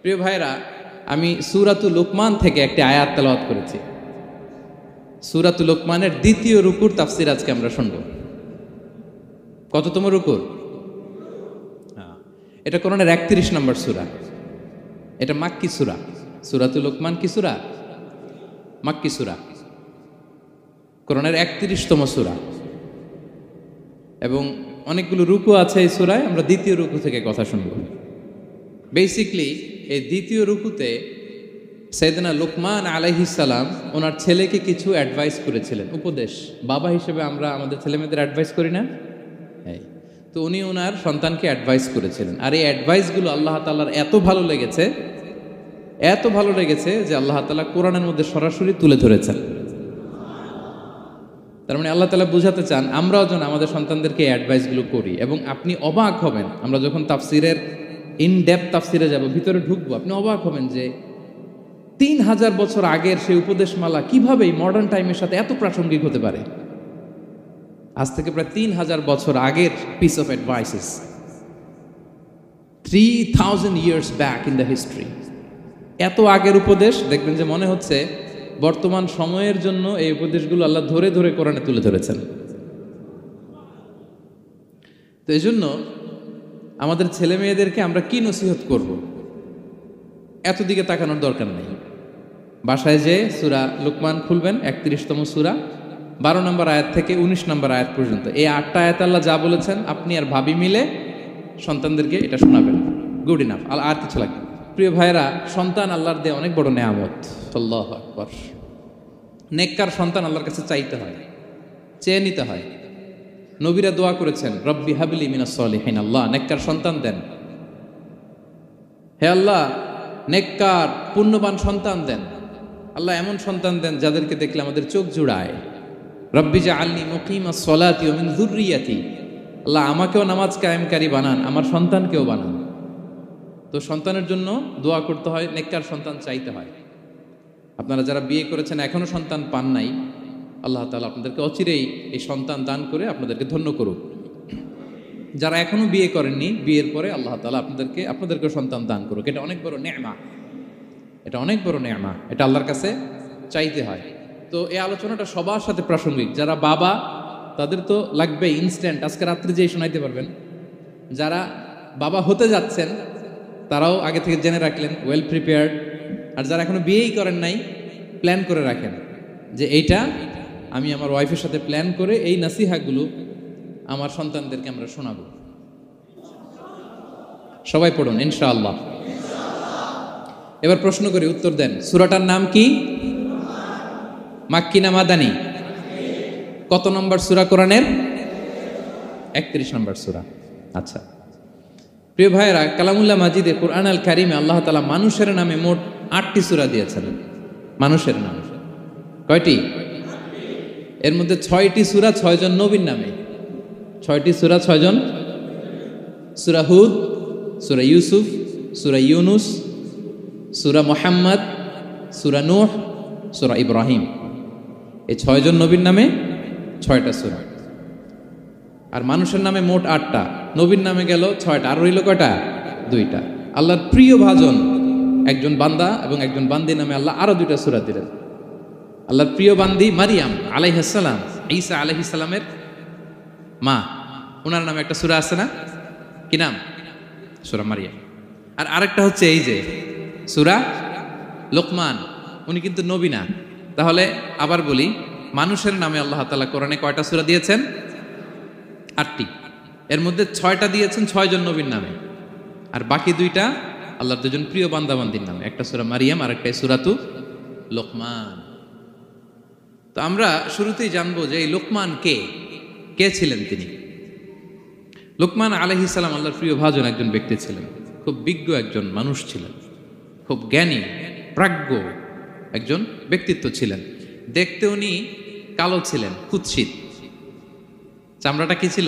প্রিয় ভাইরা, আমি সূরাতুল লুকমান থেকে একটি আয়াত তেলাওয়াত করেছি। সূরাতুল লুকমানের দ্বিতীয় রুকুর তাফসির আজকে আমরা শুনব। কততম রুকুর? এটা কোরআনের 31 নম্বর সূরা। এটা মাক্কি সূরা। সূরাতুল লুকমান কি সূরা? মাক্কি সূরা, কোরআনের 31তম সূরা, এবং অনেকগুলো রুকু আছে এই সূরায়। আমরা দ্বিতীয় রুকু থেকে কথা শুনব। বেসিকলি এই দ্বিতীয় রুকুতে সাইয়েদনা লুকমান আলাইহিস সালাম ওনার ছেলেকে কিছু অ্যাডভাইস করেছিলেন, উপদেশ। বাবা হিসেবে আমরা আমাদের ছেলেমেয়েদের অ্যাডভাইস করি না? তো উনি ওনার সন্তানকে অ্যাডভাইস করেছিলেন, আর এই অ্যাডভাইসগুলো আল্লাহ তাআলার এত ভালো লেগেছে যে আল্লাহ তাআলা কোরআনের মধ্যে সরাসরি তুলে ধরেছেন। তার মানে আল্লাহ তাআলা বুঝাতে চান আমরাও যেন আমাদের সন্তানদেরকে এই অ্যাডভাইসগুলো করি। এবং আপনি অবাক হবেন, আমরা যখন তাফসিরের ইন ডেপথ তাফসিরে যাব, ভিতরে ঢুকবো, আপনি অবাক হবেন যে 3000 বছর আগের সেই উপদেশমালা কিভাবে মডার্ন টাইমের সাথে এত প্রাসঙ্গিক হতে পারে। আজ থেকে প্রায় 3000 বছর আগের piece of advises, 3000 years back in the history. এত আগের উপদেশ, দেখবেন যে মনে হচ্ছে বর্তমান সময়ের জন্য এই উপদেশগুলো আল্লাহ ধরে ধরে কোরআনে তুলে ধরেছেন। তো এই জন্য আমাদের ছেলে মেয়েদেরকে আমরা কি নসিহত করব, এত দিকে তাকানোর দরকার নেই। বাসায় যে সূরা লুকমান খুলবেন, 31তম সূরা, 12 নম্বর আয়াত থেকে 19 নম্বর আয়াত পর্যন্ত, এই 8টা আয়াত আল্লাহ যা বলেছেন আপনি আর ভাবি মিলে সন্তানদেরকে এটা শোনাবেন। গুড ইনাফ, আর কিছু লাগবে। প্রিয় ভাইরা, সন্তান আল্লাহর দেয়া অনেক বড় নেয়ামত। আল্লাহু আকবার। নেককার সন্তান আল্লাহর কাছে চাইতে হয়, চেয়ে নিতে হয়। নবীরা দোয়া করেছেন, রব্বি হাবলি মিনাস সলিহিন, আল্লাহ নেককার সন্তান দেন। হে আল্লাহ, নেককার পুণ্যবান সন্তান দেন। আল্লাহ এমন সন্তান দেন যাদেরকে দেখলে আমাদের চোখ জুড়ায়। রব্বি জাআলনি মুকিমাস সলাতি ওয়া মিন যুররিয়াতি, আল্লাহ আমাকেও নামাজ কায়েমকারী বানান, আমার সন্তানকেও বানান। তো সন্তানের জন্য দোয়া করতে হয়, নেককার সন্তান চাইতে হয়। আপনারা যারা বিয়ে করেছেন এখনো সন্তান পান নাই, আল্লাহ তাআলা আপনাদেরকে অচিরেই এই সন্তান দান করে আপনাদেরকে ধন্য করুক। যারা এখনো বিয়ে করেননি, বিয়ের পরে আল্লাহ তাআলা আপনাদেরকে সন্তান দান করুক। এটা অনেক বড় নেয়ামত, এটা অনেক বড় নেয়ামত, এটা আল্লাহর কাছে চাইতে হয়। তো এই আলোচনাটা সবার সাথে প্রাসঙ্গিক। যারা বাবা তাদের তো লাগবে ইনস্ট্যান্ট, আজকে রাত্রে যেই শোনাইতে পারবেন। যারা বাবা হতে যাচ্ছেন তারাও আগে থেকে জেনে রাখলেন, ওয়েল প্রিপেয়ার্ড। আর যারা এখনো বিয়েই করেন নাই, প্ল্যান করে রাখেন যে এইটা আমি আমার ওয়াইফের সাথে প্ল্যান করে এই নাসিহাগুলো আমার সন্তানদেরকে আমরা শোনাবো। সবাই পড়ুন ইনশাআল্লাহ। এবার প্রশ্ন করি, উত্তর দেন। সূরাটার নাম কি? মাক্কি না মাদানি? কত নম্বর সূরা কোরআনের? 31 নম্বর সূরা। আচ্ছা প্রিয় ভাইয়েরা, কালামুল্লাহ মাজিদে কুরআন আল কারিমে আল্লাহ তাআলা মানুষের নামে মোট 8টি সূরা দিয়েছেন। মানুষের নাম কয়টি? এর মধ্যে 6টি সূরা 6 জন নবীর নামে। 6টি সূরা 6 জন। সূরা হুদ, সূরা ইউসুফ, সূরা ইউনুস, সূরা মুহাম্মদ, সূরা নূহ, সূরা ইব্রাহিম। এই 6 জন নবীর নামে 6টা সূরা। আর মানুষের নামে মোট 8টা, নবীর নামে গেল 6টা, আর রইল কয়টা? 2টা। আল্লাহর প্রিয় ভাজন একজন বান্দা এবং একজন বান্দির নামে আল্লাহ আরো 2টা সূরা দিলেন। আল্লাহর প্রিয় বান্দি মারিয়াম আলাইহিস সালাম, ঈসা আলাইহিস সালামের মা, ওনার নামে একটা সূরা আছে না? কি নাম? সূরা মারিয়াম। আর আরেকটা হচ্ছে এই যে সূরা লুকমান, উনি কিন্তু নবী না। তাহলে আবার বলি, মানুষের নামে আল্লাহ তাআলা কোরআনে কয়টা সূরা দিয়েছেন? 8টি। এর মধ্যে 6টা দিয়েছেন 6 জন নবীর নামে, আর বাকি 2টা আল্লাহর 2 জন প্রিয় বান্দাবান্দির নামে। একটা সূরা মারিয়াম আর একটা সূরাতু লুকমান। তো আমরা শুরুতেই জানবো যে এই লুকমান কে ছিলেন তিনি। লুকমান আলাইহিস সালাম আল্লাহর প্রিয় ভাজন একজন ব্যক্তি ছিলেন, খুব বিজ্ঞ একজন মানুষ ছিলেন, খুব জ্ঞানী প্রাজ্ঞ একজন ব্যক্তিত্ব ছিলেন। দেখতে উনি কালো ছিলেন, কুৎসিত। চামড়াটা কি ছিল?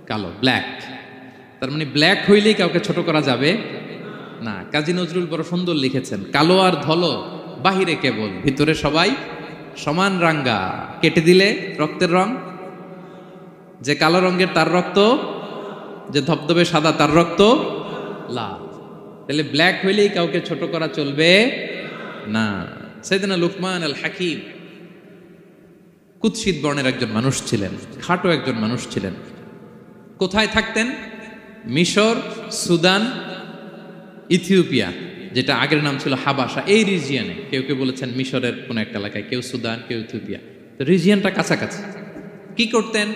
কালো, ব্ল্যাক। তার মানে ব্ল্যাক হইলেই কাউকে ছোট করা যাবে না। কাজী নজরুল বড় সুন্দর লিখেছেন, কালো আর ধলো বাহিরে কেবল, ভিতরে সবাই সমান রাঙ্গা। কেটে দিলে রক্তের রং, যে কালো রঙের তার রক্ত, যে ধবধবে সাদা তার রক্ত লাল। তাহলে ব্ল্যাক হইলেই কাউকে ছোট করা চলবে না। সাইয়েদনা লুকমান আল হাকিম কুৎসিত বর্ণের একজন মানুষ ছিলেন, খাটো একজন মানুষ ছিলেন। কোথায় থাকতেন? মিশর, সুদান, ইথিওপিয়া, যেটা আগের নাম ছিল হাবাসা, এই রিজিয়নে। কেউ কেউ বলেছেন মিশরের কোন একটা এলাকায়, কেউ সুদান, কেউ ইথিওপিয়া। তো রিজিয়নটা কাছাকাছি। কি করতেন?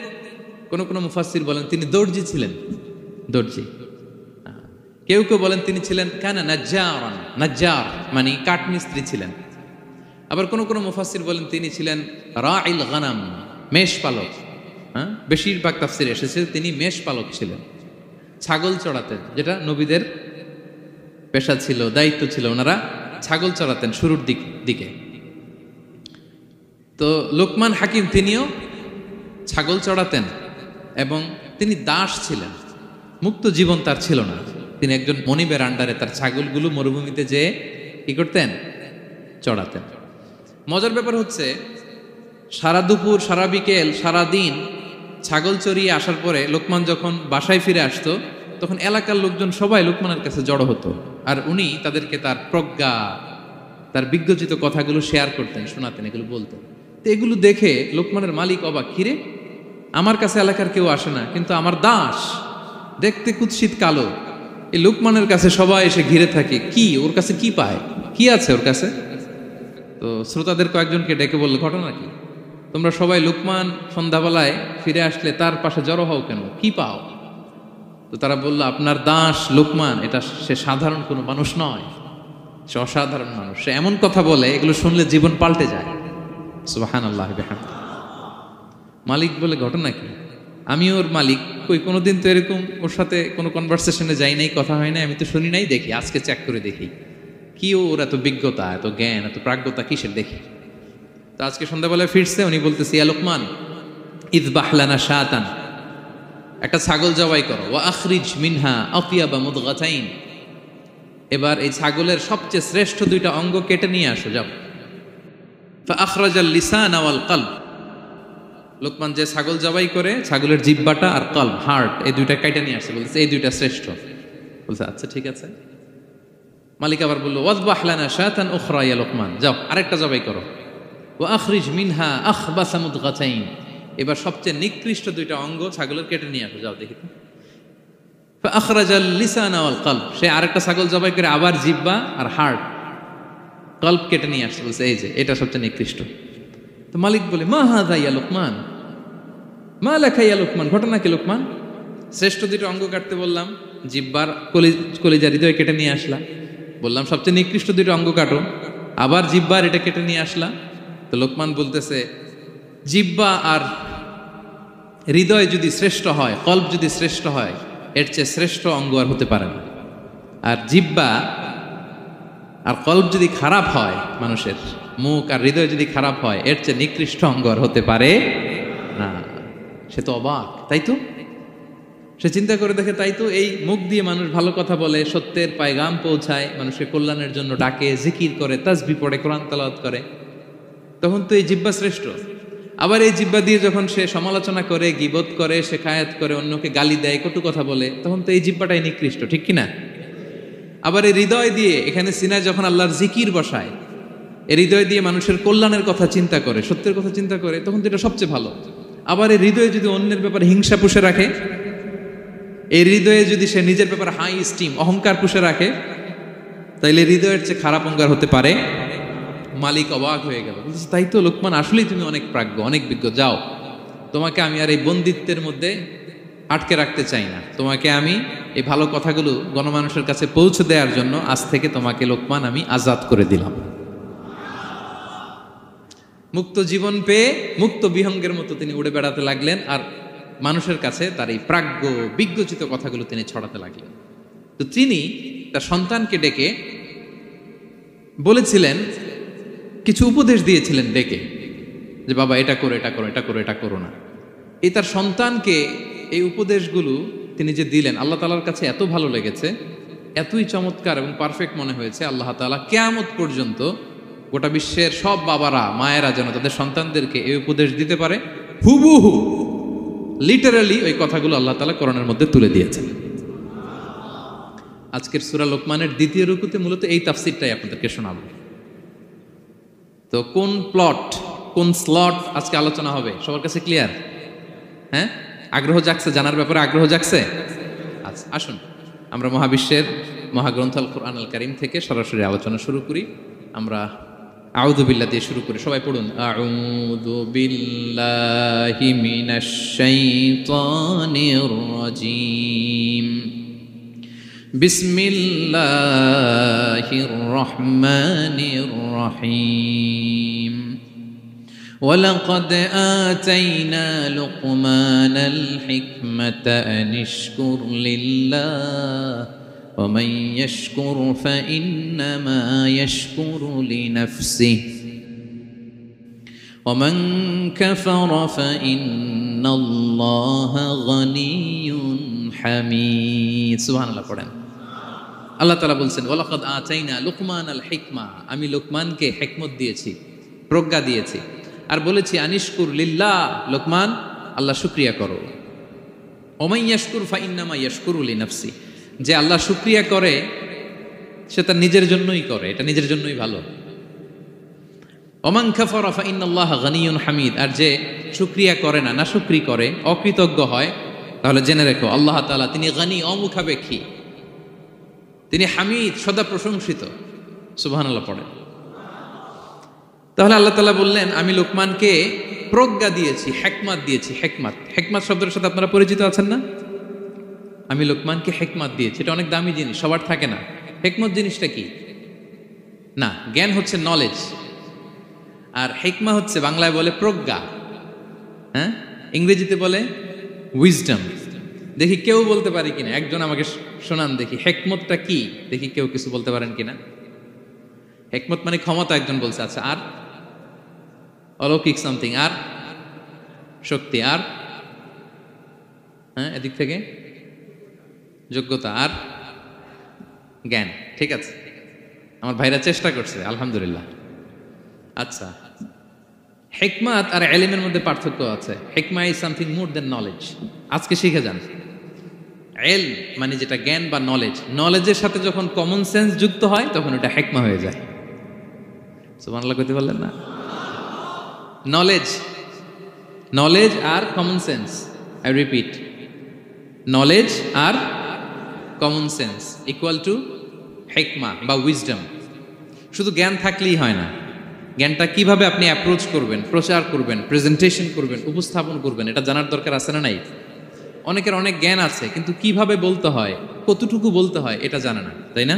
কোন কোন মুফাসসির বলেন তিনি দর্জি ছিলেন, দর্জি। কেউ কেউ বলেন তিনি ছিলেন কানা নাজ্জারান, নাজ্জার মানে কাঠমিস্ত্রি ছিলেন। আবার কোন কোন মুফাসসির বলেন তিনি ছিলেন রাইল গানাম, মেষ পালক। বেশিরভাগ তাফসিরে এসেছে তিনি মেষ পালক ছিলেন, ছাগল চড়াতেন, যেটা নবীদের পেশা ছিল, দায়িত্ব ছিল। ওনারা ছাগল চড়াতেন শুরুর দিকে। তো লোকমান হাকিম তিনিও ছাগল চড়াতেন এবং তিনি দাস ছিলেন, মুক্ত জীবন তার ছিল না। তিনি একজন মনিবের আন্ডারে তার ছাগলগুলো মরুভূমিতে যেয়ে কি করতেন? চড়াতেন। মজার ব্যাপার হচ্ছে, সারা দুপুর, সারা বিকেল, সারা দিন ছাগল চড়িয়ে আসার পরে লোকমান যখন বাসায় ফিরে আসতো, তখন এলাকার লোকজন সবাই লোকমানের কাছে জড়ো হতো, আর উনি তাদেরকে তার প্রজ্ঞা, তার বিজ্ঞচিত কথাগুলো শেয়ার করতেন, শোনাতেন, এগুলো বলতেন। তো এগুলো দেখে লোকমানের মালিক অবাক, কিরে আমার কাছে এলাকার কেউ আসে না, কিন্তু আমার দাস দেখতে কুৎসিত কালো, এই লোকমানের কাছে সবাই এসে ঘিরে থাকে, কি ওর কাছে কি পায়, কি আছে ওর কাছে? তো শ্রোতাদের কয়েকজনকে ডেকে বলল, ঘটনা কি? তোমরা সবাই লোকমান সন্ধ্যাবেলায় ফিরে আসলে তার পাশে জড়ো হও কেন, কি পাও? তো তারা বলল, আপনার দাস লোকমান, এটা সে সাধারণ কোনো মানুষ নয়, সে অসাধারণ মানুষ। সে এমন কথা বলে, এগুলো শুনলে জীবন পাল্টে যায়। সুবহানাল্লাহ বিহামদিহি। মালিক বলে, ঘটনা কি? আমি ওর মালিক, কই কোনোদিন তো এরকম ওর সাথে কোনো কনভারসেশনে যাই নাই, কথা হয় নাই, আমি তো শুনি নাই, দেখি আজকে চেক করে দেখি কি ওর এত বিজ্ঞতা, এত জ্ঞান, এত প্রাজ্ঞতা কিসের, দেখি। তো আজকে সন্ধ্যাবেলায় ফিরছে, উনি বলতেছে, ইয়া লোকমান ইযবাহ লানা শাতান, একটা ছাগল জবাই করো, ওয়া আখরিজ মিনহা আতিয়াবা মুদগাতাইন, এবার এই ছাগলের সবচেয়ে শ্রেষ্ঠ দুইটা অঙ্গ কেটে নিয়ে আসো, যাও। ফাআখরাজাল লিসান ওয়াল কলব, লোকমান যে ছাগল জবাই করে ছাগলের জিহ্বাটা আর কলব, হার্ট, এই দুইটা কেটে নিয়ে আসছে, বলছে এই দুইটা শ্রেষ্ঠ। বলছে আচ্ছা ঠিক আছে। মালিক আবার বলল, ওয়াযবাহ লানা শাতান উখরা ইয়া লোকমান, যাও আরেকটা জবাই করো, ওয়া আখরিজ মিনহা আখবাসা মুদগাতাইন, এবার সবচেয়ে নিকৃষ্ট দুইটা অঙ্গ ছাগলের কেটে নিয়ে আসো, যাও দেখি তো। ফাআখরাজাল লিসান ওয়াল কলব, সে আরেকটা ছাগল জবাই করে আবার জিহ্বা আর হার্ট, কলব কেটে নিয়ে আসছে, বলছে এই যে এটা সবচেয়ে নিকৃষ্ট। তো মালিক বলে, মা হাযা ইয়া লোকমান, মা লাকা ইয়া লোকমান, ঘটনা কি লোকমান? শ্রেষ্ঠ দুটো অঙ্গ কাটতে বললাম, জিহ্বার কলিজা হৃদয় কেটে নিয়ে আসলা, বললাম সবচেয়ে নিকৃষ্ট দুটো অঙ্গ কাটো, আবার জিহ্বার এটা কেটে নিয়ে আসলা। তো লোকমান বলতেছে, জিহ্বা আর হৃদয় যদি শ্রেষ্ঠ হয়, কলব যদি শ্রেষ্ঠ হয়, এর চেয়ে শ্রেষ্ঠ অঙ্গ আর হতে পারে না। আর জিহ্বা আর কলব যদি খারাপ হয়, মানুষের মুখ আর হৃদয় যদি খারাপ হয়, এর চেয়ে নিকৃষ্ট অঙ্গ আর হতে পারে না। সে তো অবাক, তাই তো? সে চিন্তা করে দেখে, তাই তো, এই মুখ দিয়ে মানুষ ভালো কথা বলে, সত্যের পায়গাম পৌঁছায়, মানুষের কল্যাণের জন্য ডাকে, জিকির করে, তাসবিহ পড়ে, কোরআন তেলাওয়াত করে, তখন তো এই জিহ্বা শ্রেষ্ঠ। আবার এই জিহ্বা দিয়ে যখন সে সমালোচনা করে, গীবত করে, শেখায়াত করে, অন্যকে গালি দেয়, কটু কথা বলে, তখন তো এই জিহ্বাটাই নিকৃষ্ট, ঠিক কিনা? আবার এই হৃদয় দিয়ে, এখানে সিনায় যখন আল্লাহর জিকির বসায়, এই হৃদয় দিয়ে মানুষের কল্যাণের কথা চিন্তা করে, সত্যের কথা চিন্তা করে, তখন তো এটা সবচেয়ে ভালো। আবার এই হৃদয়ে যদি অন্যের ব্যাপারে হিংসা পুষে রাখে, এই হৃদয়ে যদি সে নিজের ব্যাপারে হাই স্টিম, অহংকার পুষে রাখে, তাইলে হৃদয়ের চেয়ে খারাপ অঙ্গার হতে পারে। মালিক অবাক হয়ে গেল, বলছে তাই তো লোকমান, আসলেই তুমি অনেক প্রাজ্ঞ, অনেক বিজ্ঞ, যাও, তোমাকে আমি আর এই বন্দিত্বের মধ্যে আটকে রাখতে চাই না, তোমাকে আমি এই ভালো কথাগুলো গণমানুষের কাছে পৌঁছে দেওয়ার জন্য আজ থেকে তোমাকে লোকমান আমি আজাদ করে দিলাম। মুক্ত জীবন পেয়ে মুক্ত বিহঙ্গের মতো তিনি উড়ে বেড়াতে লাগলেন, আর মানুষের কাছে তার এই প্রাজ্ঞ বিজ্ঞচিত কথাগুলো তিনি ছড়াতে লাগলেন। তো তিনি তার সন্তানকে ডেকে বলেছিলেন, কিছু উপদেশ দিয়েছিলেন ডেকে, যে বাবা এটা করো, এটা করো, এটা করো, এটা করো না। এই তার সন্তানকে এই উপদেশগুলো তিনি যে দিলেন, আল্লাহ তাআলার কাছে এত ভালো লেগেছে, এতই চমৎকার এবং পারফেক্ট মনে হয়েছে, আল্লাহ তাআলা কিয়ামত পর্যন্ত গোটা বিশ্বের সব বাবারা, মায়েরা যেন তাদের সন্তানদেরকে এই উপদেশ দিতে পারে, হুবহু লিটারালি ওই কথাগুলো আল্লাহ তাআলা কোরআনের মধ্যে তুলে দিয়েছেন। আজকের সূরা লোকমানের দ্বিতীয় রুকুতে মূলত এই তাফসীরটাই আপনাদেরকে শোনাবো। তো কোন প্লট, কোন স্লট আজকে আলোচনা হবে সবার কাছে ক্লিয়ার? হ্যাঁ, আগ্রহ জাগছে, জানার ব্যাপারে আগ্রহ জাগছে? আচ্ছা, আসুন আমরা মহাবিশ্বের মহাগ্রন্থ আল কুরআন আল কারীম থেকে সরাসরি আলোচনা শুরু করি। আমরা আউযু বিল্লাহ দিয়ে শুরু করি, সবাই পড়ুন আউযু বিল্লাহি মিনাশ শাইতানির রাজীম। বিসমিল্লাহির রহমানির রহিম। ولقد آتينا لقمان الحكمة أن اشكر لله ومن يشكر فإنما يشكر لنفسه ومن كفر فإن الله غني حميد سبحان الله পড়েন। আল্লাহ তাআলা বলছেন ওয়ালাকাদ আতাইনা লুকমানাল হিকমা, আমি লোকমানকে হিকমত দিয়েছি, প্রজ্ঞা দিয়েছি, আর বলেছি আনিশকুর লিল্লাহ, লোকমান আল্লাহ শুকরিয়া করো। ওমাই ইয়াশকুর ফাইন্নামা ইয়াশকুরু লিনাফসি, যে আল্লাহ শুকরিয়া করে সে তার নিজের জন্যই করে, এটা নিজের জন্যই ভালো। ওমান কাফারা ফাইন্নাল্লাহা গানিয়ুন হামিদ, আর যে শুকরিয়া করে না, নাশুকরি করে, অকৃতজ্ঞ হয়, তাহলে জেনে রেখো আল্লাহ তাআলা তিনি গানি, অমুখাপেক্ষী, তিনি হামিদ, সদা প্রশংসিত। সুবহানাল্লাহ পড়ে। তাহলে আল্লাহ তাআলা বললেন আমি লোকমানকে প্রজ্ঞা দিয়েছি, হিকমত দিয়েছি। হিকমত, হিকমত শব্দের সাথে আপনারা পরিচিত আছেন না? আমি লোকমানকে হিকমত দিয়েছি, এটা অনেক দামি জিনিস, সবার থাকে না। হিকমত জিনিসটা কি? না, জ্ঞান হচ্ছে নলেজ, আর হিকমা হচ্ছে বাংলায় বলে প্রজ্ঞা, হ্যাঁ, ইংরেজিতে বলে উইজডম। দেখি কেউ বলতে পারে কিনা, একজন আমাকে শোনান দেখি হিকমতটা কি, দেখি কেউ কিছু বলতে পারেন কিনা। হিকমত মানে ক্ষমতা, একজন বলছে। আচ্ছা, আর অলৌকিক সামথিং, আর শক্তি, আর হ্যাঁ এদিক থেকে যোগ্যতা, আর জ্ঞান। ঠিক আছে, আমার ভাইরা চেষ্টা করছে, আলহামদুলিল্লাহ। আচ্ছা, হিকমত আর ইলমের মধ্যে পার্থক্য আছে। হিকমা is something more than knowledge. আজকে শিখে যান। ইলম মানে যেটা জ্ঞান বা নলেজ, নলেজের সাথে যখন কমন সেন্স যুক্ত হয় তখন এটা হিকমা হয়ে যায়। সুবহানাল্লাহ কইতে পারলেন না? নলেজ, নলেজ আর common sense, I repeat, knowledge আর কমন সেন্স ইকুয়াল টু হিকমা বা উইজডম। শুধু জ্ঞান থাকলেই হয় না, জ্ঞানটা কিভাবে আপনি অ্যাপ্রোচ করবেন, প্রচার করবেন, প্রেজেন্টেশন করবেন, উপস্থাপন করবেন, এটা জানার দরকার আছে না নাই? অনেকের অনেক জ্ঞান আছে কিন্তু কিভাবে বলতে হয়, কতটুকু বলতে হয় এটা জানে না, তাই না?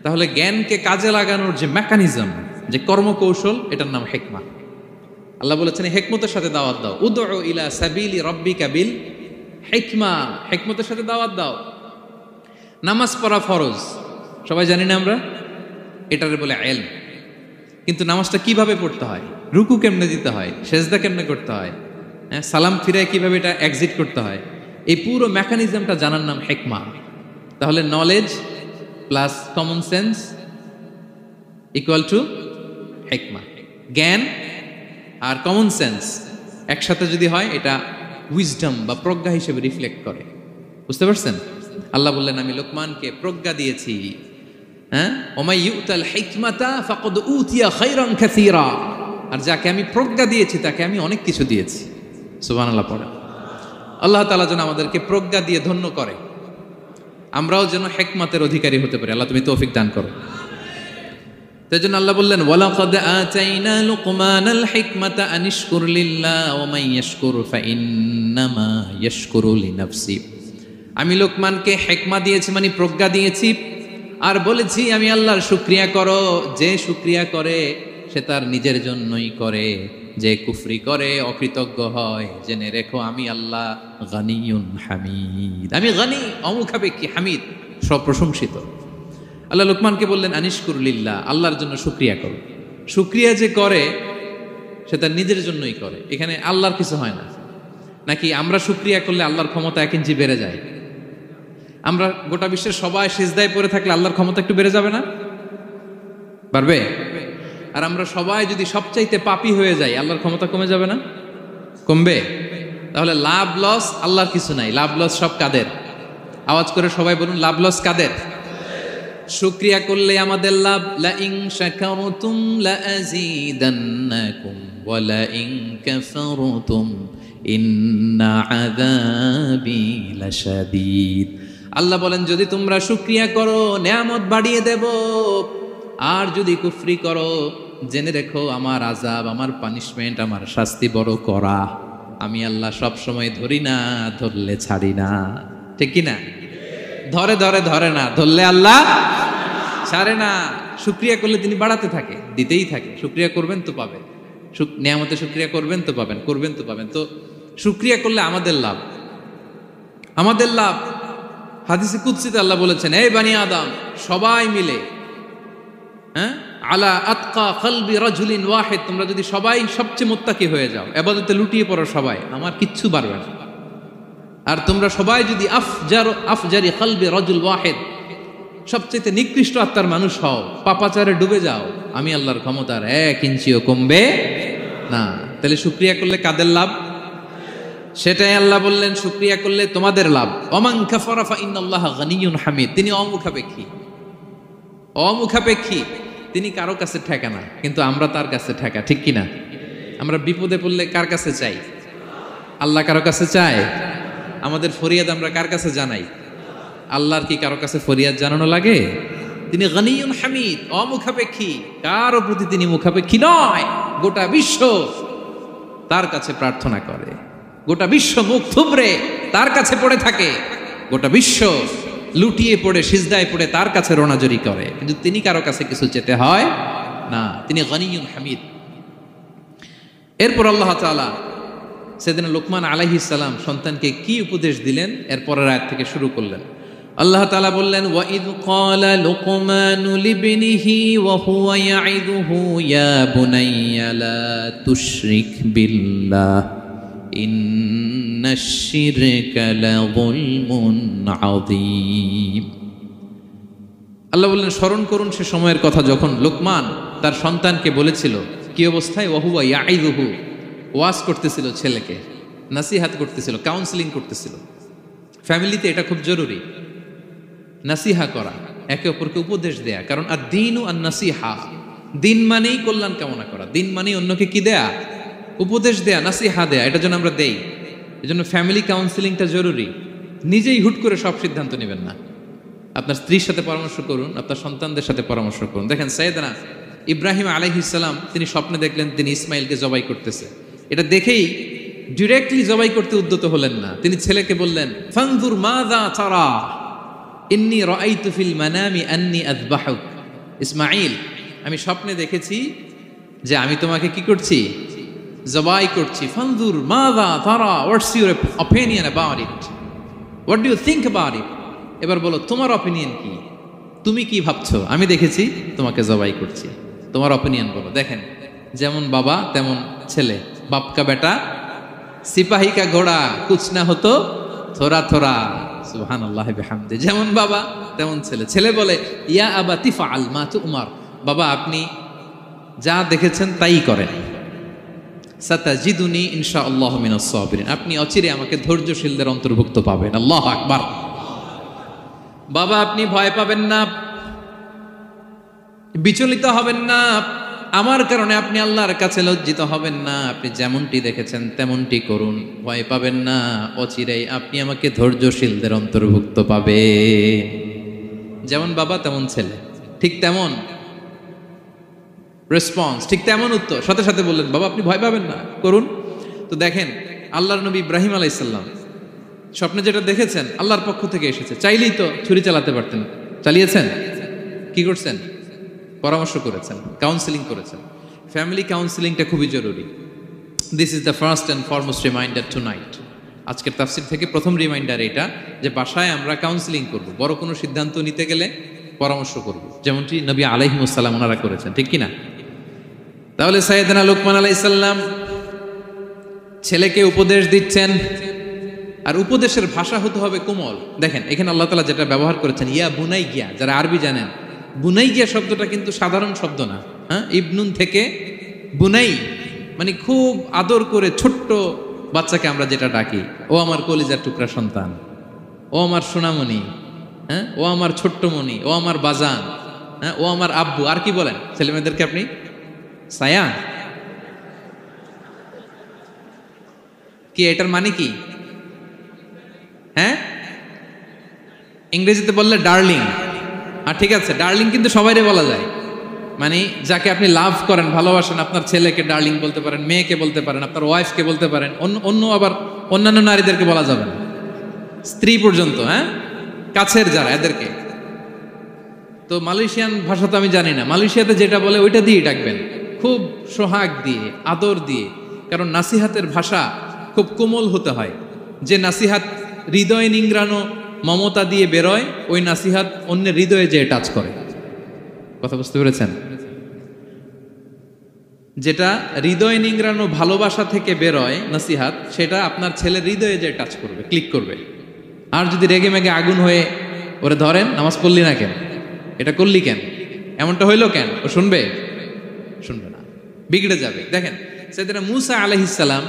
তাহলে জ্ঞানকে কাজে লাগানোর যে মেকানিজম, যে কর্মকৌশল, এটার নাম হিকমা। আল্লাহ বলেছেন হিকমতের সাথে দাওয়াত দাও, উদউ ইলা সাবিলি রাব্বিকা বিল হিকমা, হিকমতের সাথে দাওয়াত দাও। নামাজ পড়া ফরজ, সবাই জানি না আমরা, এটারে বলে ইলম। কিন্তু নামাজটা কিভাবে পড়তে হয়, রুকু কেমনে দিতে হয়, সেজদা কেমনে করতে হয়, সালাম ফিরায় কিভাবে এটা এক্সিট করতে হয়, এই পুরো মেকানিজমটা জানার নাম হিকমা। তাহলে knowledge plus common sense equal to হিকমা। জ্ঞান আর কমন সেন্স একসাথে যদি হয় এটা উইজডম বা প্রজ্ঞা হিসেবে রিফ্লেক্ট করে। বুঝতে পারছেন? আল্লাহ বললেন আমি লোকমানকে প্রজ্ঞা দিয়েছি। হ্যাঁ, ওমাই ইউতাল হিকমাতা ফাকাদ উতিয়া খায়রান কাসীরা, আর যাকে আমি প্রজ্ঞা দিয়েছি তাকে আমি অনেক কিছু দিয়েছি। সুবহানাল্লাহ পড়ে। আল্লাহ তাআলা যেন আমাদেরকে প্রজ্ঞা দিয়ে ধন্য করে, আমরাও যেন হিকমতের অধিকারী হতে পারি। আল্লাহ তুমি তৌফিক দান করো। তাই জন্য আল্লাহ বললেন ওয়ালাকাদ আতাইনা লুকমানাল হিকমাতা আনিশকুর লিল্লাহ ওয়া মান ইয়াশকুর ফাইন্নামা ইয়াশকুরু লিনাফসি। আমি লোকমানকে হিকমা দিয়েছি মানে প্রজ্ঞা দিয়েছি, আর বলেছি আমি আল্লাহর শুকরিয়া করো। যে শুকরিয়া করে সে তার নিজের জন্যই করে, যে কুফরি করে, অকৃতজ্ঞ হয়, জেনে রেখো আমি আল্লাহ গানিয়ুন হামিদ, আমি গানি, অমুখাপেক্ষী, হামিদ, সপ্রশংসিত। আল্লাহ লোকমানকে বললেন আনিশকুর লিল্লাহ, আল্লাহর জন্য শুকরিয়া করো। শুকরিয়া যে করে সে তার নিজের জন্যই করে, এখানে আল্লাহর কিছু হয় না। নাকি আমরা শুকরিয়া করলে আল্লাহর ক্ষমতা 1 ইঞ্চি বেড়ে যায়? আমরা গোটা বিশ্বের সবাই সিজদায় পড়ে থাকলে আল্লাহর ক্ষমতা একটু বেড়ে যাবে না? পারবে? আর আমরা সবাই যদি সবচাইতে পাপী হয়ে যাই আল্লাহর ক্ষমতা কমে যাবে না? কমবে। তাহলে লাভ লস আল্লাহর কিছু নাই, লাভ লস সব কাদের? আওয়াজ করে সবাই বলুন, লাভ লস কাদের? শুকরিয়া করলে আমাদের লাভ। লা ইন শাকারতুম লা আযীদান্নাকুম ওয়া লা ইন কাফারতুম ইন্না আযাবি লাশাদীদ। আল্লাহ বলেন যদি তোমরা শুকরিয়া করো নেয়ামত বাড়িয়ে দেব, আর যদি কুফরি করো জেনে রেখো আমার আযাব, আমার পানিশমেন্ট, আমার শাস্তি বড় কড়া। আমি আল্লাহ সব সময় ধরি না, ধরলে ছাড়ি না। ঠিক কি না? ধরে ধরে ধরে না, ধরলে আল্লাহ ছাড়ে না। শুকরিয়া করলে তিনি বাড়াতে থাকে, দিতেই থাকে। শুকরিয়া করবেন তো পাবেন, নিয়ামতে শুকরিয়া করবেন তো পাবেন, করবেন তো পাবেন। তো শুকরিয়া করলে আমাদের লাভ, আমাদের লাভ। হাদিসে কুদসিতে আল্লাহ বলেছেন, এই বানি আদম সবাই মিলে, হ্যাঁ, আলা আতকা কলবি রাজুলিন ওয়াহিদ, তোমরা যদি সবাই সবচেয়ে মুত্তাকি হয়ে যাও, ইবাদতে লুটিয়ে পড়ো সবাই, আমার কিচ্ছু পারবে না। আর তোমরা সবাই যদি আফজারি কলবি রাজুল ওয়াহিদ, সবচেয়ে নিকৃষ্ট আত্মার মানুষ হও, পাপাচারে ডুবে যাও, আমি আল্লাহর ক্ষমতার 1 ইঞ্চিও কমবে না। তাহলে শুকরিয়া করলে কাদের লাভ? সেটাই আল্লাহ বললেন, শুকরিয়া করলে তোমাদের লাভ। ওমান কাফারা ফা ইন্নাল্লাহা গানিয়্যুন হামিদ। তিনি অমুখাপেক্ষী, অমুখাপেক্ষী, তিনি কারো কাছে ঠেকা না, কিন্তু আমরা তার কাছে ঠেকা। ঠিক কিনা? আমরা বিপদে পড়লে কার কাছে চাই? আল্লাহ কারো কাছে চায়? আমাদের ফরিয়াদ আমরা কার কাছে জানাই? আল্লাহর কি কারো কাছে ফরিয়াদ জানানো লাগে? তিনি গানিয়্যুন হামিদ, অমুখাপেক্ষী, কারো প্রতি তিনি মুখাপেক্ষী নয়। গোটা বিশ্ব তার কাছে প্রার্থনা করে, গোটা বিশ্ব মুখ থুবড়ে তার কাছে পড়ে থাকে, গোটা বিশ্ব লুটিয়ে পড়ে সিজদায় পড়ে তার কাছে রোনাজরি করে, কিন্তু তিনি কারো কাছে কিছু চেতে হয় না। তিনি গানিয়্যুন হামিদ। এরপর আল্লাহ তাআলা সেদিন লোকমান আলাইহিস সালাম সন্তানকে কি উপদেশ দিলেন এর পরের আয়াত থেকে শুরু করলেন। আল্লাহ তাআলা বললেন, ওয়া ইয ক্বালা লুকমানু লিবনিহি ওয়া হুয়া ইয়াইদুহু ইয়া বুনাইয়া লা তুশরিক বিল্লাহ ইন্নাশ শিরকা লাযুলমুন আযীম। আল্লাহ বললেন, স্মরণ করুন সে সময়ের কথা যখন লোকমান তার সন্তানকে বলেছিল, কি অবস্থায়? ওয়া হুয়া ইয়াইদুহু, ওয়াজ করতেছিল, ছেলেকে নাসিহাত করতেছিল, কাউন্সেলিং করতেছিল। ফ্যামিলিতে এটা খুব জরুরি, নাসিহা করা, একে অপরকে উপদেশ দেয়া। কারণ আর দ্বীনু আন নাসিহা, দিন মানেই কল্যাণ কামনা করা, দিন মানেই অন্যকে কি দেয়া? উপদেশ দেয়া, নাসিহা দেয়া। এটা যেন আমরা দেই। এজন্য ফ্যামিলি কাউন্সেলিংটা জরুরি। নিজেই হুট করে সব সিদ্ধান্ত নেবেন না। আপনার স্ত্রীর সাথে পরামর্শ করুন, আপনার সন্তানদের সাথে পরামর্শ করুন। দেখেন সাইয়েদনা ইব্রাহিম আলাইহিস সালাম, তিনি স্বপ্নে দেখলেন তিনি ইসমাইলকে জবাই করতেছে। এটা দেখেই ডিরেক্টলি জবাই করতে উদ্যত হলেন না, তিনি ছেলেকে বললেন, ফানজুর মাযা তারা ইন্নী রাআইতু ফিল মানামি আন্নী আযবাহুক। ইসমাইল, আমি স্বপ্নে দেখেছি যে আমি তোমাকে কি করছি? জবাই করছি। ফানজুর মাযা তারা, what's your opinion about it, what do you think about it. এবার বলো তোমার অপিনিয়ন কি, তুমি কি ভাবছো? আমি দেখেছি তোমাকে জবাই করছি, তোমার অপিনিয়ন বলো। দেখেন, যেমন বাবা তেমন ছেলে, বাপ কা বেটা সিপাহী কা ঘোড়া, কুছ না হতো থোড়া থোড়া। সুবহানাল্লাহি বিহামদি। যেমন বাবা তেমন ছেলে। ছেলে বলে, ইয়া আবাতি ফাআল মা তুমার, বাবা আপনি যা দেখেছেন তাই করেন। সাতাজিদুনি ইনশাআল্লাহু মিনাস সাবিরিন, আপনি অচিরে আমাকে ধৈর্যশীলদের অন্তর্ভুক্ত পাবেন। আল্লাহু আকবার। বাবা আপনি ভয় পাবেন না, বিচলিত হবেন না, আমার কারণে আপনি আল্লাহর কাছে লজ্জিত হবেন না। আপনি যেমনটি দেখেছেন তেমনটি করুন, ভয় পাবেন না, অচিরেই আপনি আমাকে ধৈর্যশীলদের অন্তর্ভুক্ত পাবেন। যেমন বাবা তেমন ছেলে, ঠিক তেমন রেসপন্স, ঠিক তেমন উত্তর। সাথে সাথে বললেন, বাবা আপনি ভয় পাবেন না, করুন। তো দেখেন আল্লাহর নবী ইব্রাহিম আলাইহিস সালাম স্বপ্নে যেটা দেখেছেন আল্লাহর পক্ষ থেকে এসেছে। চাইলেই তো ছুরি চালাতে পারতেন, চালিয়েছেন? কি করছেন? পরামর্শ করেছেন, কাউন্সেলিং করেছেন। ফ্যামিলি কাউন্সেলিংটা খুবই জরুরি। This is the first and foremost reminder tonight. আজকের তাফসির থেকে প্রথম রিমাইন্ডার এটা, যে বাসায় আমরা কাউন্সেলিং করব, বড় কোনো সিদ্ধান্ত নিতে গেলে পরামর্শ করব, যেমনটি নবী আলাইহিস সালাম ওনারা করেছেন। ঠিক কিনা? তাহলে সাইয়েদনা লোকমান আলাইহিস সালাম ছেলেকে উপদেশ দিচ্ছেন, আর উপদেশের ভাষা হতে হবে কোমল। দেখেন এখানে আল্লাহ তাআলা যেটা ব্যবহার করেছেন, ইয়া বুনাইয়া, যারা আরবি জানেন, বুনাইয়া শব্দটা কিন্তু সাধারণ শব্দ না। হ্যাঁ, ইবনুন থেকে বুনাই মানে খুব আদর করে ছোট্ট বাচ্চাকে আমরা যেটা ডাকি, ও আমার কলিজার টুকরা সন্তান, ও আমার সোনামণি, হ্যাঁ, ও আমার ছোট্টমণি, ও আমার বাজান, হ্যাঁ, ও আমার আব্বু। আর কি বলেন ছেলে মেয়েদেরকে আপনি? সায়া। কি এটার মানে কি? হ্যাঁ, ইংরেজিতে বললে ডার্লিং। আর ঠিক আছে, ডার্লিং কিন্তু সবাইরে বলা যায়, মানে যাকে আপনি লাভ করেন, ভালোবাসেন, আপনার ছেলেকে ডার্লিং বলতে পারেন, মেয়েকে বলতে পারেন, আপনার ওয়াইফকে বলতে পারেন, অন্য আবার অন্যান্য নারীদেরকে বলা যাবে না, স্ত্রী পর্যন্ত, হ্যাঁ, কাছের যারা এদেরকে। তো মালয়েশিয়ান ভাষা তো আমি জানি না, মালয়েশিয়াতে যেটা বলে ওইটা দিয়ে ডাকবেন, খুব সোহাগ দিয়ে, আদর দিয়ে, কারণ নাসিহাতের ভাষা খুব কোমল হতে হয়। যে নাসিহাত হৃদয় নিংড়ানো মমতা দিয়ে বেরোয়, ওই নাসিহাত অন্যের হৃদয়ে যে টাচ করে। কথা বুঝতে পেরেছেন? যেটা হৃদয় নিংড়ানো ভালোবাসা থেকে বেরোয় নাসিহাত, সেটা আপনার ছেলের হৃদয়ে যে টাচ করবে, ক্লিক করবে। আর যদি রেগে মেগে আগুন হয়ে ওরে ধরেন, নামাজ পড়লি না কেন, এটা করলি কেন, এমনটা হইলো কেন, ও শুনবে? শুনবে না, বিগড়ে যাবে। দেখেন সাইয়েদনা মূসা আলাইহিস সালাম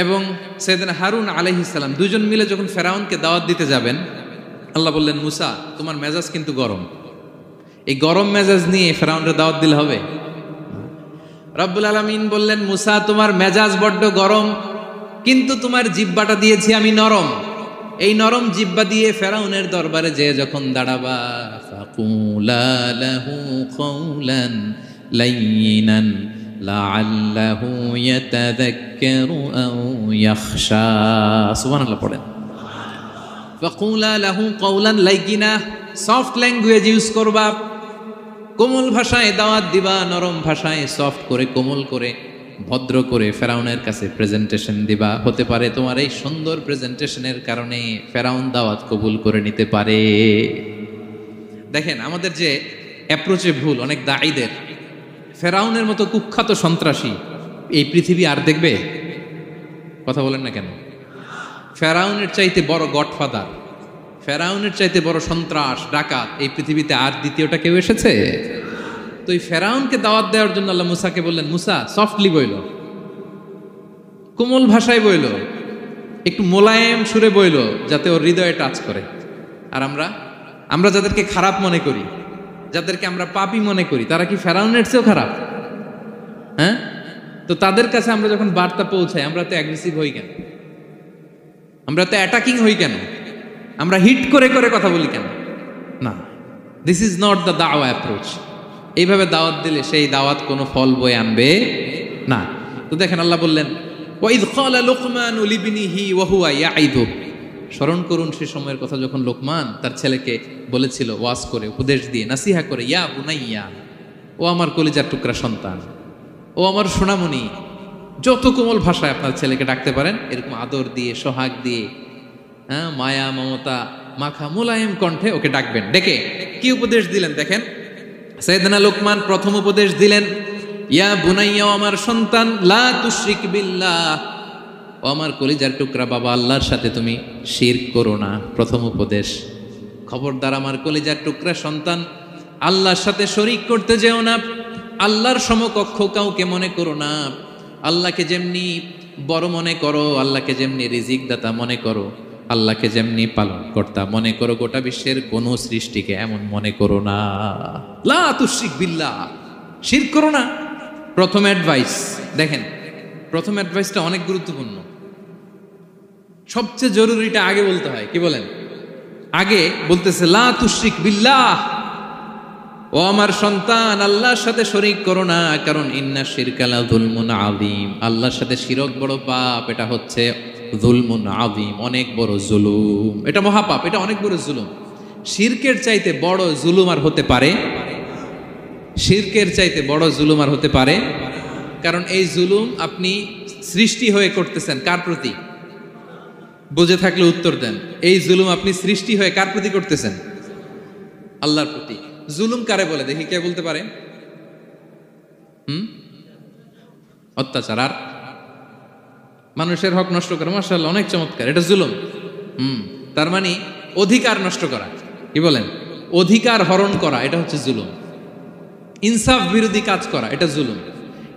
এবং সাইয়েদনা হারুন আলাইহিস সালাম দুজন মিলে যখন ফেরাউনকে দাওয়াত দিতে যাবেন, আল্লাহ বললেন, মূসা তোমার মেজাজ কিন্তু গরম, এই গরম মেজাজ নিয়ে ফেরাউনের দাওয়াত দিলে হবে? রব্বুল আলামিন বললেন, মূসা তোমার মেজাজ বড্ড গরম, কিন্তু তোমার জিহ্বাটা দিয়েছি আমি নরম, এই নরম জিহ্বা দিয়ে ফেরাউনের দরবারে যে যখন দাঁড়াবা, ফাকুলা লাহু কাওলান লাইয়িনান লাআল্লাহু ইয়াতাযাক্কারু আও ইয়াখশা। সুবহানাল্লাহ পড়েন। ফাকুলা লাহু কাওলান লাইয়িনা, সফট ল্যাঙ্গুয়েজ ইউজ করবা, কোমল ভাষায় দাওয়াত দিবা, নরম ভাষায় সফট করে, কোমল করে, ভদ্র করে ফেরাউনের কাছে প্রেজেন্টেশন দিবা। হতে পারে তোমার এই সুন্দর প্রেজেন্টেশনের কারণে ফেরাউন দাওয়াত কবুল করে নিতে পারে। দেখেন আমাদের যে অ্যাপ্রোচে ভুল অনেক দায়ীদের, ফেরাউনের মতো কুখ্যাত সন্ত্রাসী এই পৃথিবী আর দেখবে? কথা বলেন না কেন? ফেরাউনের চাইতে বড় গডফাদার, ফেরাউনের চাইতে বড় সন্ত্রাস ডাকাত এই পৃথিবীতে আর দ্বিতীয়টা কেউ এসেছে? তো এই ফেরাউনকে দাওয়াত দেওয়ার জন্য আল্লাহ মুসাকে বললেন, মুসা সফটলি বইল, কোমল ভাষায় বইল, একটু মোলায়েম সুরে বইল, যাতে ওর হৃদয়ে টাচ করে। আর আমরা যাদেরকে খারাপ মনে করি, যাদেরকে আমরা পাপী মনে করি, তারা কি ফেরাউনের চেয়েও খারাপ? হ্যাঁ, তো তাদের কাছে আমরা যখন বার্তা পৌঁছাই, আমরা তো অ্যাগ্রেসিভ হই কেন, আমরা তো অ্যাটাকিং হই কেন, আমরা হিট করে করে কথা বলি কেন? না, দিস ইজ নট দ্য দাওয়া অ্যাপ্রোচ। এইভাবে দাওয়াত দিলে সেই দাওয়াত কোনো ফল বয়ে আনবে না। তো দেখেন আল্লাহ বললেন, ওয়াইদ ক্বালা লুকমানু লিবনিহি ওয়া হুয়া ইয়াইদু, স্মরণ করুন সে সময়ের কথা যখন লোকমান তার ছেলেকে বলেছিল, ওয়াজ করে, উপদেশ দিয়ে, নাসিহা করে, ইয়া বুনাইয়া, ও আমার কলিজার টুকরা সন্তান, ও আমার সোনামণি। যত কোমল ভাষায় আপনার ছেলেকে ডাকতে পারেন, এরকম আদর দিয়ে, সোহাগ দিয়ে, হ্যাঁ, মায়া মমতা মাখা মোলায়েম কণ্ঠে ওকে ডাকবেন। ডেকে কি উপদেশ দিলেন দেখেন, সাইয়েদনা লোকমান প্রথম উপদেশ দিলেন, ইয়া বুনাইয়া, আমার সন্তান, লা তুশরিক বিল্লাহ, ও আমার কলিজার টুকরা বাবা, আল্লাহর সাথে তুমি শিরক করো না। প্রথম উপদেশ, খবরদার আমার কলিজার টুকরা সন্তান, আল্লাহর সাথে শরিক করতে যেও না, আল্লাহর সমকক্ষ কাউকে মনে করো না। আল্লাহকে যেমনি বড় মনে করো, আল্লাহকে যেমনি রিজিক দাতা মনে করো, আল্লাহকে যেমনি পালন কর্তা মনে করো, গোটা বিশ্বের কোন সৃষ্টিকে এমন মনে করো না। লা তুশরিক বিল্লাহ, শিরক করো না। প্রথম অ্যাডভাইস দেখেন, প্রথম অ্যাডভাইসটা অনেক গুরুত্বপূর্ণ, সবচেয়ে জরুরিটা আগে বলতে হয়। কি বলেন? আগে বলতেছে লা তুশরিক বিল্লাহ, ও আমার সন্তান, আল্লাহর সাথে শরীক করো না, কারণ ইন্না শিরকা লা যুলমুন আযীম, আল্লাহর সাথে শিরক বড় পাপ, এটা হচ্ছে যুলমুন আযীম, অনেক বড় জুলুম, এটা মহাপাপ, এটা অনেক বড় জুলুম। শিরকের চাইতে বড় জুলুম আর হতে পারে? শিরকের চাইতে বড় জুলুম আর হতে পারে? কারণ এই জুলুম আপনি সৃষ্টি হয়ে করতেছেন কার প্রতি? বুঝে থাকলে উত্তর দেন। এই জুলুম আপনি সৃষ্টি হয়ে কার প্রতি করতেছেন? আল্লাহর প্রতি। জুলুম কারে বলে দেখি, কে বলতে পারে? অত্যাচার আর মানুষের হক নষ্ট করা, মাশাআল্লাহ অনেক চমৎকার, এটা জুলুম। তার মানে অধিকার নষ্ট করা, কি বলেন? অধিকার হরণ করা, এটা হচ্ছে জুলুম। ইনসাফ বিরোধী কাজ করা, এটা জুলুম।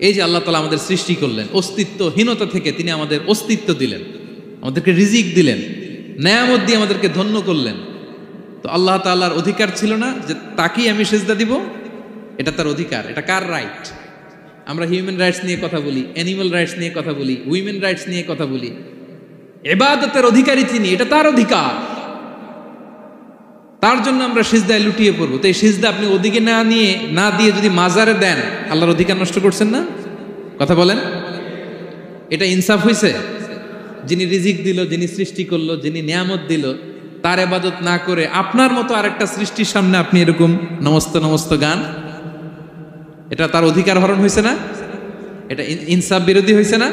এই যে আল্লাহ তাআলা আমাদের সৃষ্টি করলেন, অস্তিত্বহীনতা থেকে তিনি আমাদের অস্তিত্ব দিলেন, আমাদেরকে রিজিক দিলেন, নেয়ামত দিয়ে আমাদেরকে ধন্য করলেন, তো আল্লাহ তাআলার অধিকার ছিল না যে তাকেই আমি সিজদা দিব? এটা তার অধিকার। এটা কার রাইট? আমরা হিউম্যান রাইটস নিয়ে কথা বলি, অ্যানিমাল রাইটস নিয়ে কথা বলি, উইমেন রাইটস নিয়ে কথা বলি। ইবাদতের অধিকারী তিনি, এটা তার অধিকার। তার জন্য আমরা সিজদায় লুটিয়ে পড়বো। তো এই সিজদা আপনি ওদিকে না দিয়ে যদি মাজারে দেন, আল্লাহর অধিকার নষ্ট করছেন না? কথা বলেন, এটা ইনসাফ হইছে? যিনি রিজিক দিল, যিনি সৃষ্টি করলো, যিনি নিয়ামত দিল, তার ইবাদত না করে আপনার মতো আরেকটা সৃষ্টির সামনে আপনি এরকম নমস্ত নমস্ত গান, এটা তার অধিকার হরণ হয়েছে না? এটা ইনসাফ বিরোধী হয়েছে না?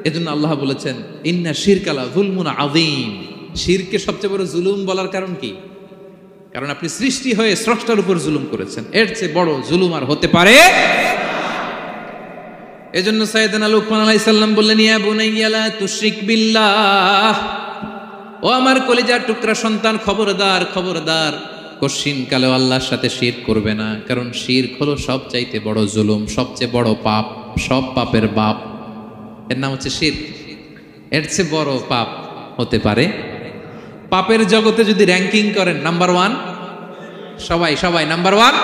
এজন্য আল্লাহ বলেছেন ইন্না শিরকালা যুলমুন আযীম। শিরকে সবচেয়ে বড় জুলুম বলার কারণ কি? কারণ আপনি সৃষ্টি হয়ে স্রষ্টার উপর জুলুম করেছেন। এর চেয়ে বড় জুলুম আর হতে পারে? এজন্য সাইয়েদনা লুকমান আলাইহিস সালাম বললেন, ইয়া বুনাইয়া লা তুশরিক বিল্লাহ, ও আমার কলিজার টুকরা সন্তান, খবরদার খবরদার, কশিনকালেও আল্লাহর সাথে শিরক করবে না। কারণ শিরক হলো সবচাইতে বড় জুলুম, সবচেয়ে বড় পাপ, সব পাপের বাপ। এর নাম হচ্ছে শিরক। এর চেয়ে বড় পাপ হতে পারে? পাপের জগতে যদি র্যাঙ্কিং করেন, নাম্বার ওয়ান সবাই সবাই নাম্বার ওয়ান।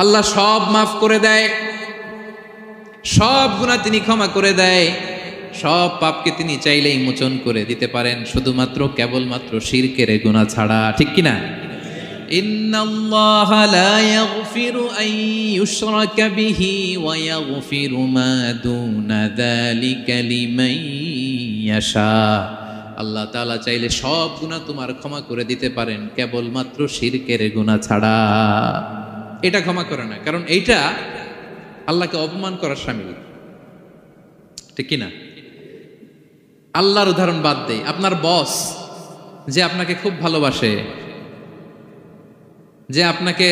আল্লাহ সব মাফ করে দেয়, সব গুনাহ তিনি ক্ষমা করে দেয়, সব পাপকে তিনি চাইলেই মোচন করে দিতে পারেন, শুধুমাত্র কেবলমাত্র শিরকের গুনাহ ছাড়া। ঠিক কিনা? ইন্নাল্লাহা লা ইয়াগফিরু আন ইউশরাকা বিহি ওয়া ইয়াগফিরু মা দুনা যালিকা লিমান ইয়াশা। আল্লাহ তাআলা চাইলে সব গুনাহ তোমার ক্ষমা করে দিতে পারেন, কেবলমাত্র শিরকের গুনাহ ছাড়া। এটা ক্ষমা করে না, কারণ এইটা আল্লাহকে অপমান করার শামিল। ঠিক কিনা? আল্লাহর উদাহরণ বাদ দেই, আপনার বস যে আপনাকে খুব ভালোবাসে, যে আপনাকে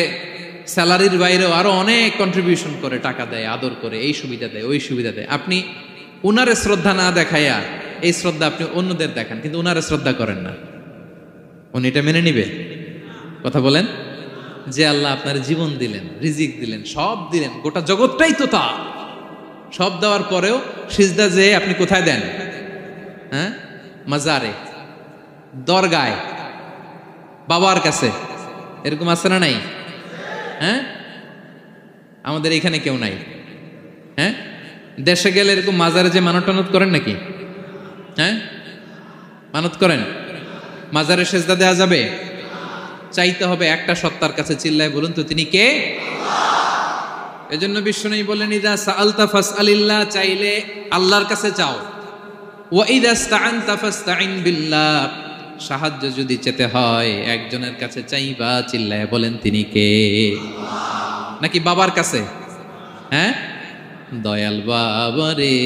স্যালারির বাইরেও আরো অনেক কন্ট্রিবিউশন করে, টাকা দেয়, আদর করে, এই সুবিধা দেয়, ওই সুবিধা দেয়, আপনি উনারে শ্রদ্ধা না দেখাইয়া এই শ্রদ্ধা আপনি অন্যদের দেখান, কিন্তু উনারে শ্রদ্ধা করেন না, উনি এটা মেনে নিবে? কথা বলেন। যে আল্লাহ আপনার জীবন দিলেন, রিজিক দিলেন, সব দিলেন, গোটা জগৎটাই তো তা, সব দেওয়ার পরেও সিজদা যে আপনি কোথায় দেন? হ্যাঁ, মাজারে, দরগায়, বাবার কাছে। এরকম আছে না নাই? হ্যাঁ, আমাদের এখানে কেউ নাই। হ্যাঁ, দেশে গেলে এরকম মাজারে যে মানত টানত করেন নাকি? হ্যাঁ, মানত করেন? মাজারে সেজদা দেওয়া যাবে? চাইতে হবে একটা সত্তার কাছে। চিল্লায় বলুন তো তিনি কে? এজন্য বিশ্বনবী বলেন, ইযা সাআলতা ফাসআলিল্লাহ, চাইলে আল্লাহর কাছে চাও। ওয়া ইযা ইসতাআনতা ফাসতাইন বিল্লাহ, সাহায্য যদি চেতে হয় একজনের কাছে চাইবা। চিল্লায় বলেন তিনি কে? নাকি বাবার কাছে? হ্যাঁ, দয়াল বাবা রে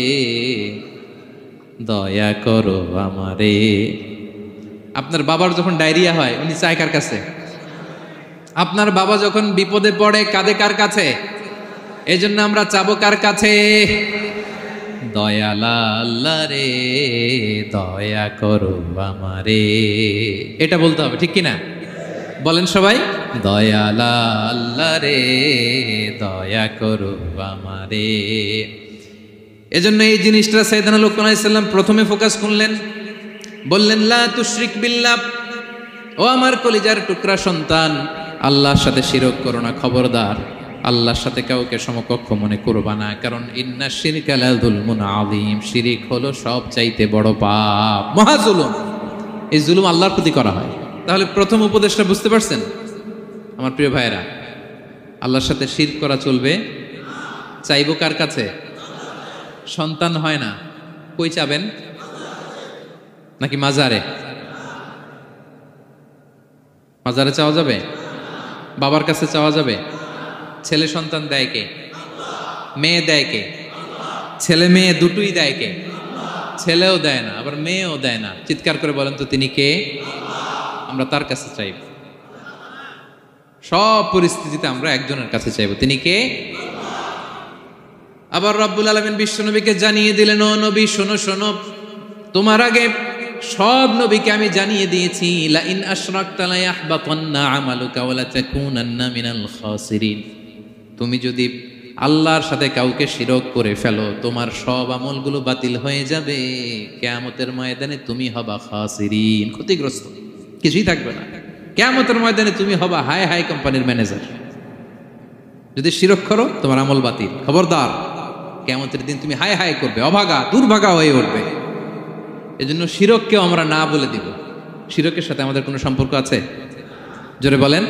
দয়া করো আমারে। আপনার বাবার যখন ডায়রিয়া হয় উনি চায় কার কাছে? আপনার বাবা যখন বিপদে পড়ে কাঁদে কার কাছে? এই জন্য আমরা চাবো কার কাছে? দয়ালা আল্লাহ রে দয়া করো আমারে। এটা বলতে হবে, ঠিক কিনা? বলেন সবাই, দয়ালা আল্লাহ রে দয়া করো আমারে। এজন্য এই জিনিসটা সাইয়েদনা লুকমান আলাইহিস সালাম প্রথমে ফোকাস করলেন, বললেন লা তুশরিক বিল্লাহ, ও আমার কলিজার টুকরা সন্তান, আল্লাহর সাথে শিরক করো না, খবরদার। আল্লাহর সাথে কাউকে সমকক্ষ মনে করবা না, কারণ ইন্না শিরকা লা যুলমুন আযীম, শিরিক হলো সব চাইতে বড় পাপ, মহা জুলুম। এই জুলুম আল্লাহর প্রতি করা হয়। তাহলে প্রথম উপদেশটা বুঝতে পারছেন আমার প্রিয় ভাইরা? আল্লাহর সাথে শিরক করা চলবে। চাইবো কার কাছে? সন্তান হয় না, কই চাবেন? নাকি মাজারে? মাজারে চাওয়া যাবে? বাবার কাছে চাওয়া যাবে? ছেলে সন্তান দেয় কে? মেয়ে দেয় কে? ছেলে মেয়ে দুটোই দেয় কে? ছেলেও দেয় না, আবার মেয়েও দেয় না। চিৎকার করে বলেন তো তিনি কে? আমরা তার কাছে চাইব। সব পরিস্থিতিতে আমরা একজনের কাছে চাইব, তিনি কে? আবার রব্বুল আলামিন বিশ্বনবীকে জানিয়ে দিলেন, ও নবী শোনো শোনো, তোমার আগে সব নবীকে আমি জানিয়ে দিয়েছি, লা ইন আশরাকতা লা ইয়াহবাতান্না আমালুকা ওয়া লা তাকুনান্না মিনাল খাসিরিন। তুমি যদি আল্লাহর সাথে কাউকে শিরক করে ফেলো, তোমার সব আমলগুলো বাতিল হয়ে যাবে, কিয়ামতের ময়দানে তুমি হবা খাসিরিন, ক্ষতিগ্রস্ত, কিছুই থাকবে না। কিয়ামতের ময়দানে তুমি হবা হাই হাই কোম্পানির ম্যানেজার। যদি শিরক করো তোমার আমল বাতিল, খবরদার। কিয়ামতের দিন তুমি হাই হাই করবে, অভাগা দুর্ভাগা হয়ে উঠবে। এজন্য শিরককেও আমরা না বলে দিব। শিরকের সাথে আমাদের কোনো সম্পর্ক আছে? জোরে বলেন।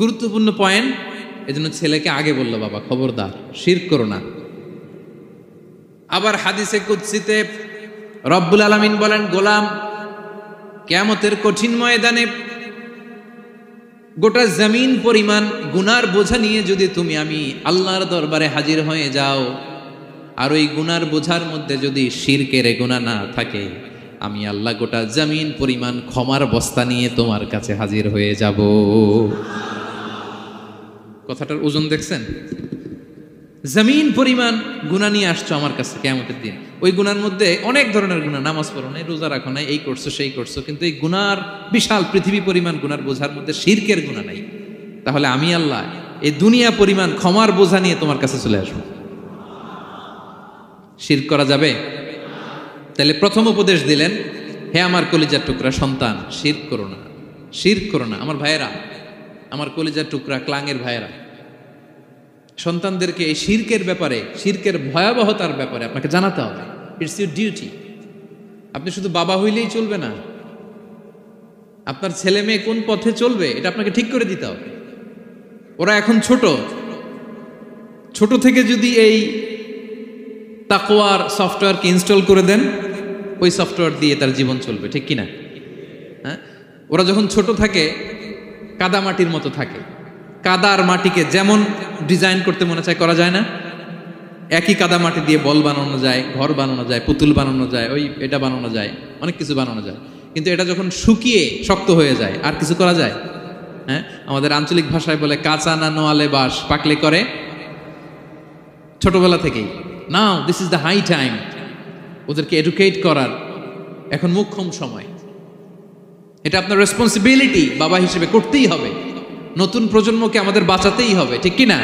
গুরুত্বপূর্ণ পয়েন্ট। এজন্য ছেলেকে আগে বলল, বাবা খবরদার শিরক করো না। আবার হাদিসে কুদসিতে রব্বুল আলামিন বলেন, গোলাম কিয়ামতের কঠিন ময়দানে গোটা জমিন পরিমাণ গুনার বোঝা নিয়ে যদি তুমি আমি আল্লাহর দরবারে হাজির হয়ে যাও, আর ওই গুনার বোঝার মধ্যে যদি শিরকের গুনাহ না থাকে, আমি আল্লাহ গোটা জমিন পরিমাণ ক্ষমার বস্তা নিয়ে তোমার কাছে হাজির হয়ে যাব। কথাটার ওজন দেখছেন? জমিন পরিমাণ গুনাহ নিয়ে আসছো আমার কাছে কিয়ামতের দিন। ওই গুনার মধ্যে অনেক ধরনের গুনাহ, নামাজ পড়ো নাই, রোজা রাখো নাই, এই করছো সেই করছো, কিন্তু এই গুনার বিশাল পৃথিবী পরিমাণ গুনার বোঝার মধ্যে শিরকের গুনাহ নাই। তাহলে আমি আল্লাহ এই দুনিয়া পরিমাণ ক্ষমার বোঝা নিয়ে তোমার কাছে চলে আসবো। শিরক করা যাবে? তাহলে প্রথম উপদেশ দিলেন, হে আমার কলিজার টুকরা সন্তান, শিরক করো না, শিরক করো না। আমার ভাইয়েরা, আমার কলিজার টুকরা ক্লাঙের ভাইয়েরা, সন্তানদেরকে এই শিরকের ব্যাপারে, শিরকের ভয়াবহতার ব্যাপারে আপনাকে জানাতে হবে। It's your duty. আপনি শুধু বাবা হইলেই চলবে না, আপনার ছেলে মেয়ে কোন পথে চলবে এটা আপনাকে ঠিক করে দিতে হবে। ওরা এখন ছোট, ছোট থেকে যদি এই তাকওয়ার সফটওয়্যারকে ইনস্টল করে দেন, ওই সফটওয়্যার দিয়ে তার জীবন চলবে, ঠিক কিনা? হ্যাঁ, ওরা যখন ছোট থাকে কাদা মাটির মতো থাকে। কাদা আর মাটিকে যেমন ডিজাইন করতে মনে চায় করা যায় না? একই কাদা মাটি দিয়ে বল বানানো যায়, ঘর বানানো যায়, পুতুল বানানো যায়, ওই এটা বানানো যায়, অনেক কিছু বানানো যায়। কিন্তু এটা যখন শুকিয়ে শক্ত হয়ে যায়, আর কিছু করা যায়? হ্যাঁ, আমাদের আঞ্চলিক ভাষায় বলে কাঁচা না নোয়ালে বাস, পাকলে করে। ছোটবেলা থেকেই now this is the high time ওদেরকে এডুকেট করার, এখন মোক্ষম সময়। এটা আপনার রেসপন্সিবিলিটি, বাবা হিসেবে করতেই হবে। নতুন প্রজন্মকে আমাদের বাঁচাতেই হবে, ঠিক কি না?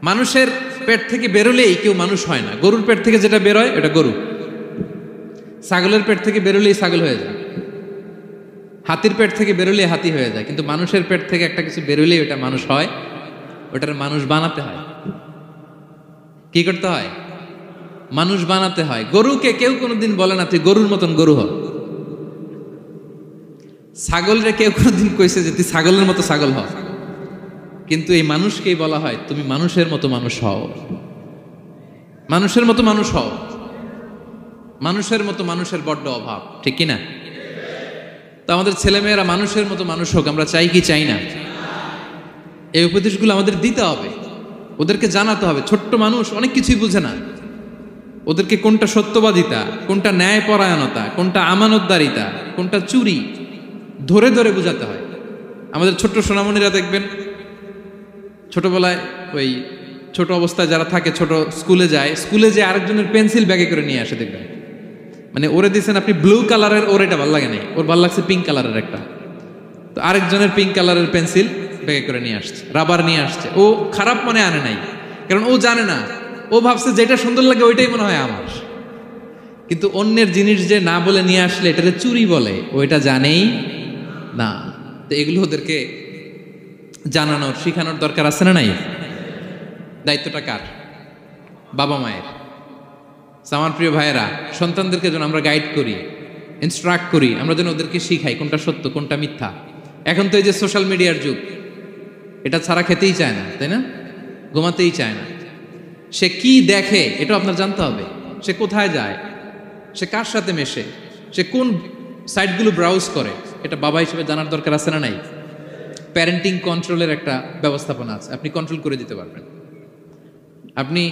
মানুষের পেট থেকে বেরোলেই কেউ মানুষ হয় না। গরুর পেট থেকে যেটা বেরোয় এটা গরু, ছাগলের পেট থেকে বেরোলেই ছাগল হয়ে যায়, হাতির পেট থেকে বেরোলেই হাতি হয়ে যায়। কিন্তু মানুষের পেট থেকে একটা কিছু বেরোলেই ওটা মানুষ হয়, ওটার মানুষ বানাতে হয়। কি করতে হয়? মানুষ বানাতে হয়। গরুকে কেউ কোনোদিন বলে না তুই গরুর মতন গরু হ। ছাগলরে কেউ কোনোদিন কইছে যে তুই ছাগলের মতো ছাগল হ। কিন্তু এই মানুষকেই বলা হয় তুমি মানুষের মতো মানুষ হও, মানুষের মতো মানুষ হও। মানুষের মতো মানুষের বড্ড অভাব, ঠিক কিনা? তো আমাদের ছেলেমেয়েরা মানুষের মতো মানুষ হোক, আমরা চাই কি চাই না? এই উপদেশগুলো আমাদের দিতে হবে, ওদেরকে জানাতে হবে। ছোট্ট মানুষ অনেক কিছুই বুঝে না, ওদেরকে কোনটা সত্যবাদিতা, কোনটা ন্যায়পরায়ণতা, কোনটা আমানতদারিতা, কোনটা চুরি ধরে ধরে বোঝাতে হয়। আমাদের ছোট্ট সোনামণিরা দেখবেন ছোটবেলায় ওই ছোট অবস্থায় যারা থাকে, ছোট স্কুলে যায়, স্কুলে যে আরেকজনের পেন্সিল ব্যাগে করে নিয়ে আসে দেখবেন। মানে ওরে দিচ্ছেন আপনি ব্লু কালারের, ওর এটা ভালো লাগে নাই, ওর ভালো লাগছে পিঙ্ক কালারের একটা, তো আরেকজনের পিঙ্ক কালারের পেন্সিল ব্যাগে করে নিয়ে আসছে, রাবার নিয়ে আসছে। ও খারাপ মনে আনে নাই, কারণ ও জানে না, ও ভাবছে যেটা সুন্দর লাগে ওইটাই মনে হয় আমার। কিন্তু অন্যের জিনিস যে না বলে নিয়ে আসলে এটাকে চুরি বলে, ও এটা জানেই না। তো এগুলো ওদেরকে জানানোর, শিখানোর দরকার আছে না নাই? দায়িত্বটা কার? বাবা মায়ের। আমার প্রিয় ভাইয়েরা, সন্তানদেরকে যেন আমরা গাইড করি, ইনস্ট্রাক্ট করি, আমরা যেন ওদেরকে শিখাই কোনটা সত্য কোনটা মিথ্যা। এখন তো এই যে সোশ্যাল মিডিয়ার যুগ, এটা ছাড়া খেতেই চায় না, তাই না? ঘুমাতেই চায় না। সে কি দেখে এটা আপনার জানতে হবে। সে কোথায় যায়, সে কার সাথে মেশে, সে কোন সাইটগুলো ব্রাউজ করে, এটা বাবা হিসেবে জানার দরকার আছে না নাই? প্যারেন্টিং কন্ট্রোলের একটা ব্যবস্থাপনা আছে, আপনি কন্ট্রোল করে দিতে পারবেন। আপনি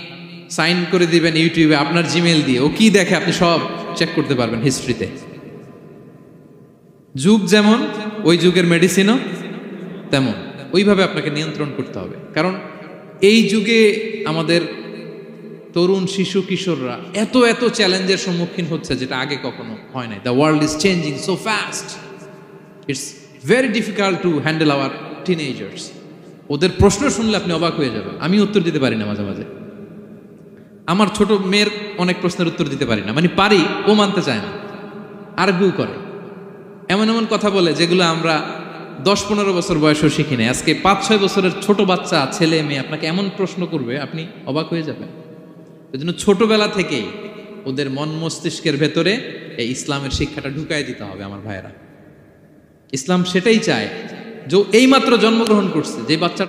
সাইন করে দিবেন ইউটিউবে আপনার জিমেল দিয়ে, ও কি দেখে আপনি সব চেক করতে পারবেন হিস্ট্রিতে। যুগ যেমন, ওই যুগের মেডিসিনও তেমন, ওইভাবে আপনাকে নিয়ন্ত্রণ করতে হবে। কারণ এই যুগে আমাদের তরুণ শিশু কিশোররা এত এত চ্যালেঞ্জের সম্মুখীন হচ্ছে যেটা আগে কখনো হয় নাই। The world is changing so fast, it's very difficult to handle our teenagers. ওদের প্রশ্ন শুনলে আপনি অবাক হয়ে যাবেন। আমি উত্তর দিতে পারি না মাঝে মাঝে, আমার ছোট মেয়ের অনেক প্রশ্নের উত্তর দিতে পারি না, মানে পারি, ও মানতে চায় না, আর্গুও করে। এমন এমন কথা বলে যেগুলো আমরা 10-15 বছর বয়সেও শিখি না। আজকে 5-6 বছরের ছোট বাচ্চা, ছেলে মেয়ে আপনাকে এমন প্রশ্ন করবে, আপনি অবাক হয়ে যাবেন। এই জন্য ছোটবেলা থেকেই ওদের মন মস্তিষ্কের ভেতরে এই ইসলামের শিক্ষাটা ঢুকাই দিতে হবে আমার ভাইয়েরা। ইসলাম সেটাই চায়, যে এইমাত্র জন্মগ্রহণ করছে যে বাচ্চা